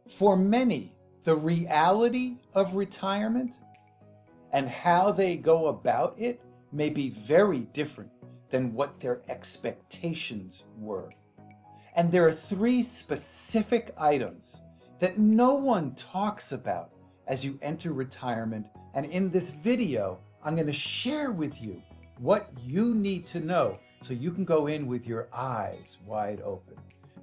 For many, the reality of retirement and how they go about it may be very different than what their expectations were. And there are three specific items that no one talks about as you enter retirement. And in this video, I'm going to share with you what you need to know so you can go in with your eyes wide open.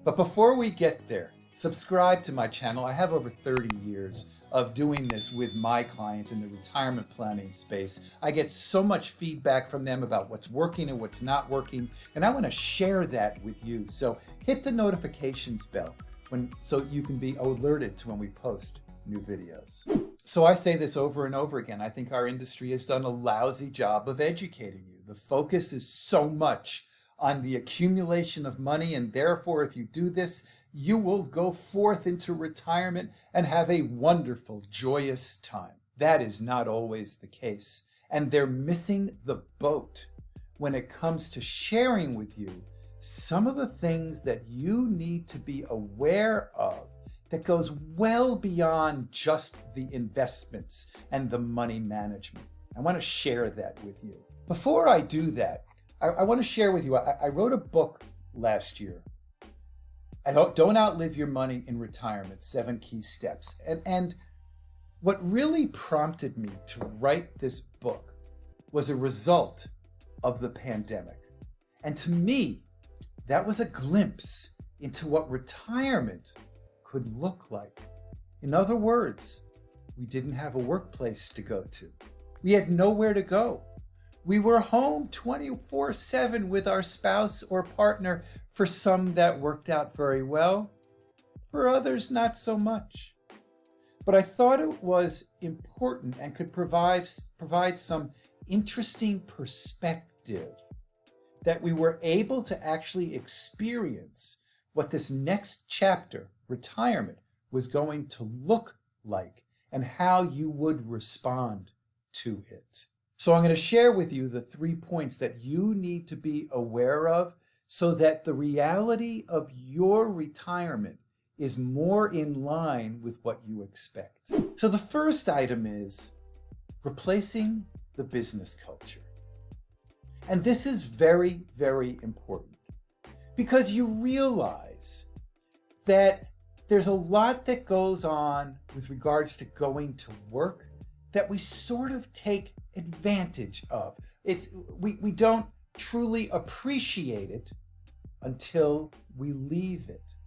But before we get there, subscribe to my channel. I have over 30 years of doing this with my clients in the retirement planning space. I get so much feedback from them about what's working and what's not working, and I want to share that with you. So hit the notifications bell so you can be alerted to when we post new videos. So I say this over and over again. I think our industry has done a lousy job of educating you. The focus is so much on the accumulation of money, and therefore if you do this, you will go forth into retirement and have a wonderful, joyous time. That is not always the case, and they're missing the boat when it comes to sharing with you some of the things that you need to be aware of that goes well beyond just the investments and the money management. I want to share that with you. Before I do that, I want to share with you, I wrote a book last year. Don't Outlive Your Money in Retirement, 7 Key Steps. And what really prompted me to write this book was a result of the pandemic. And to me, that was a glimpse into what retirement could look like. In other words, we didn't have a workplace to go to. We had nowhere to go. We were home 24/7 with our spouse or partner. For some, that worked out very well. For others, not so much. But I thought it was important and could provide some interesting perspective that we were able to actually experience what this next chapter, retirement, was going to look like and how you would respond to it. So I'm going to share with you the 3 points that you need to be aware of so that the reality of your retirement is more in line with what you expect. So the first item is replacing the business culture. And this is very, very important because you realize that there's a lot that goes on with regards to going to work that we sort of take advantage of. We don't truly appreciate it until we leave it.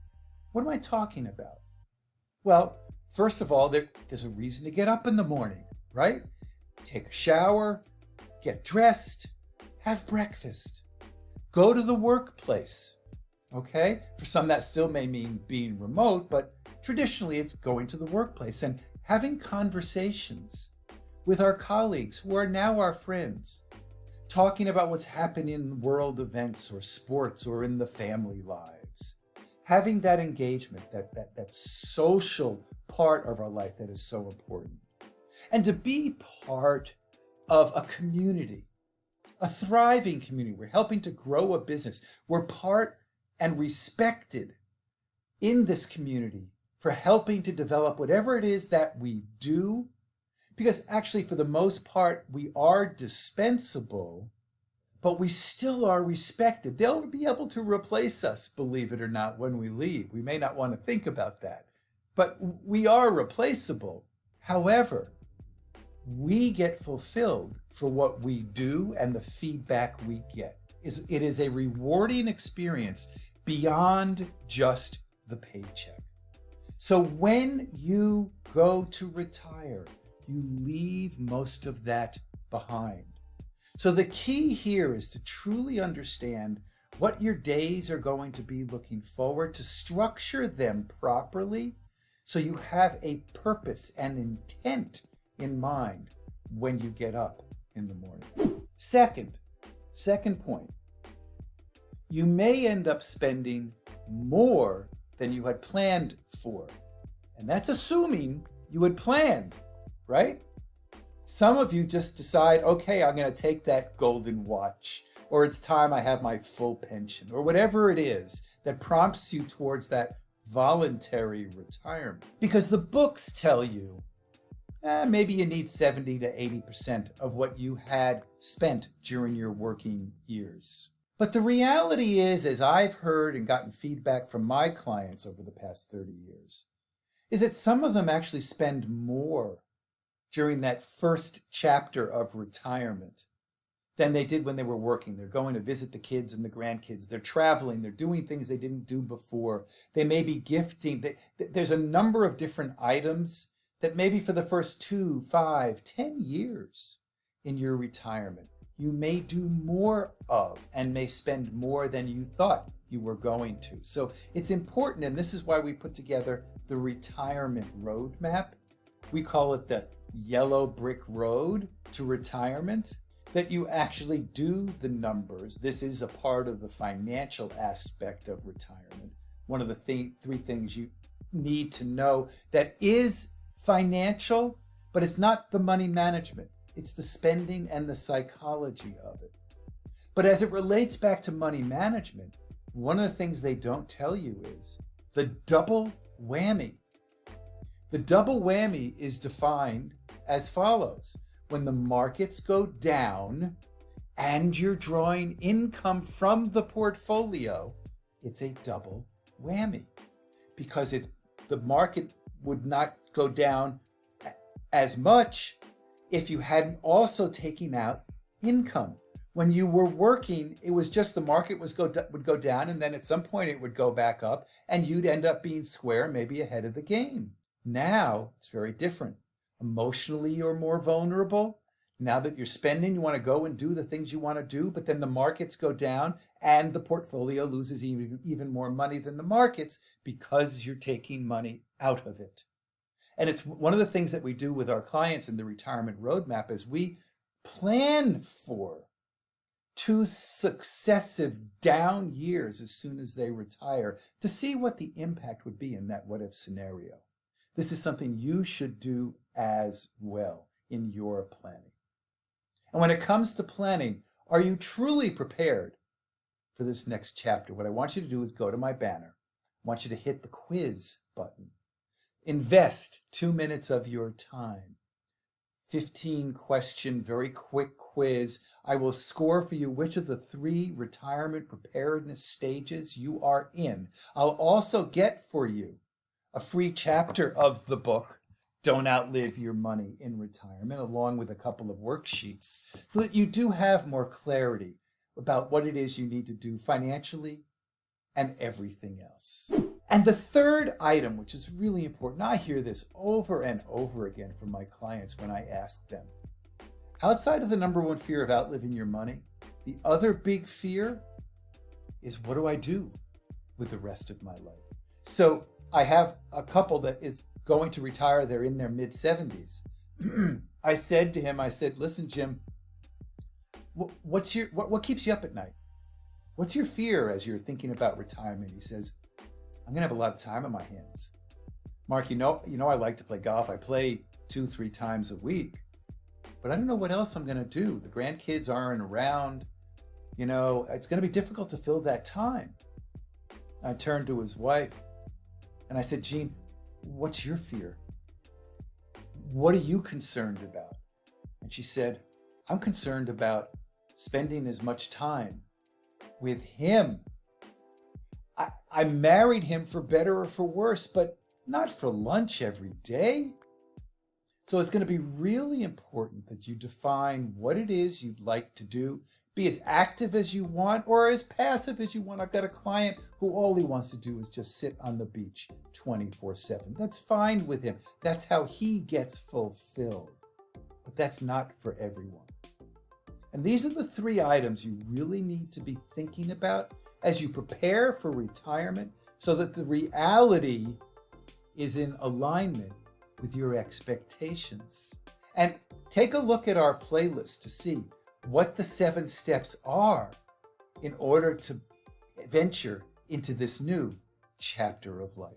What am I talking about? Well, first of all, there's a reason to get up in the morning, right? Take a shower, get dressed, have breakfast, go to the workplace, okay? For some, that still may mean being remote, but traditionally it's going to the workplace and having conversations with our colleagues who are now our friends, talking about what's happening in world events or sports or in the family lives. Having that engagement, that social part of our life that is so important. And to be part of a community, a thriving community. We're helping to grow a business. We're part and respected in this community for helping to develop whatever it is that we do. Because actually, for the most part, we are dispensable, but we still are respected. They'll be able to replace us, believe it or not, when we leave. We may not want to think about that, but we are replaceable. However, we get fulfilled for what we do and the feedback we get. It is a rewarding experience beyond just the paycheck. So when you go to retire, you leave most of that behind. So the key here is to truly understand what your days are going to be looking forward to, structure them properly so you have a purpose and intent in mind when you get up in the morning. Second point, you may end up spending more than you had planned for. And that's assuming you had planned, right? Some of you just decide, okay, I'm going to take that golden watch, or it's time I have my full pension, or whatever it is that prompts you towards that voluntary retirement. Because the books tell you maybe you need 70 to 80% of what you had spent during your working years. But the reality is, as I've heard and gotten feedback from my clients over the past 30 years, is that some of them actually spend more during that first chapter of retirement than they did when they were working. They're going to visit the kids and the grandkids. They're traveling. They're doing things they didn't do before. They may be gifting. There's a number of different items that maybe for the first 2, 5, 10 years in your retirement, you may do more of and may spend more than you thought you were going to. So it's important, and this is why we put together the retirement roadmap. We call it the yellow brick road to retirement, that you actually do the numbers. This is a part of the financial aspect of retirement. One of the three things you need to know that is financial, but it's not the money management. It's the spending and the psychology of it. But as it relates back to money management, one of the things they don't tell you is the double whammy. The double whammy is defined as follows. When the markets go down and you're drawing income from the portfolio, it's a double whammy because the market would not go down as much if you hadn't also taken out income. When you were working, it was just the market would go down, and then at some point it would go back up, and you'd end up being square, maybe ahead of the game. Now it's very different. Emotionally, you're more vulnerable. Now that you're spending, you want to go and do the things you want to do, but then the markets go down and the portfolio loses even more money than the markets because you're taking money out of it. And it's one of the things that we do with our clients in the retirement roadmap is we plan for 2 successive down years as soon as they retire to see what the impact would be in that what-if scenario. This is something you should do as well in your planning. And when it comes to planning, are you truly prepared for this next chapter? What I want you to do is go to my banner. I want you to hit the quiz button. Invest 2 minutes of your time. 15-question, very quick quiz. I will score for you which of the 3 retirement preparedness stages you are in. I'll also get for you a free chapter of the book, Don't Outlive Your Money in Retirement, along with a couple of worksheets, so that you do have more clarity about what it is you need to do financially and everything else. And the third item, which is really important, I hear this over and over again from my clients when I ask them, outside of the number one fear of outliving your money, the other big fear is, what do I do with the rest of my life? So I have a couple that is going to retire. They're in their mid-70s. I said to him, listen, Jim, what keeps you up at night? What's your fear as you're thinking about retirement? He says, I'm going to have a lot of time on my hands. Mark, you know I like to play golf. I play 2-3 times a week, but I don't know what else I'm going to do. The grandkids aren't around. It's going to be difficult to fill that time. I turned to his wife and I said, Jean, what's your fear? What are you concerned about? And she said, I'm concerned about spending as much time with him. I married him for better or for worse, but not for lunch every day. So it's going to be really important that you define what it is you'd like to do. Be as active as you want or as passive as you want. I've got a client who all he wants to do is just sit on the beach 24/7. That's fine with him. That's how he gets fulfilled. But that's not for everyone. And these are the 3 items you really need to be thinking about as you prepare for retirement so that the reality is in alignment with your expectations. And take a look at our playlist to see what the 7 steps are in order to venture into this new chapter of life.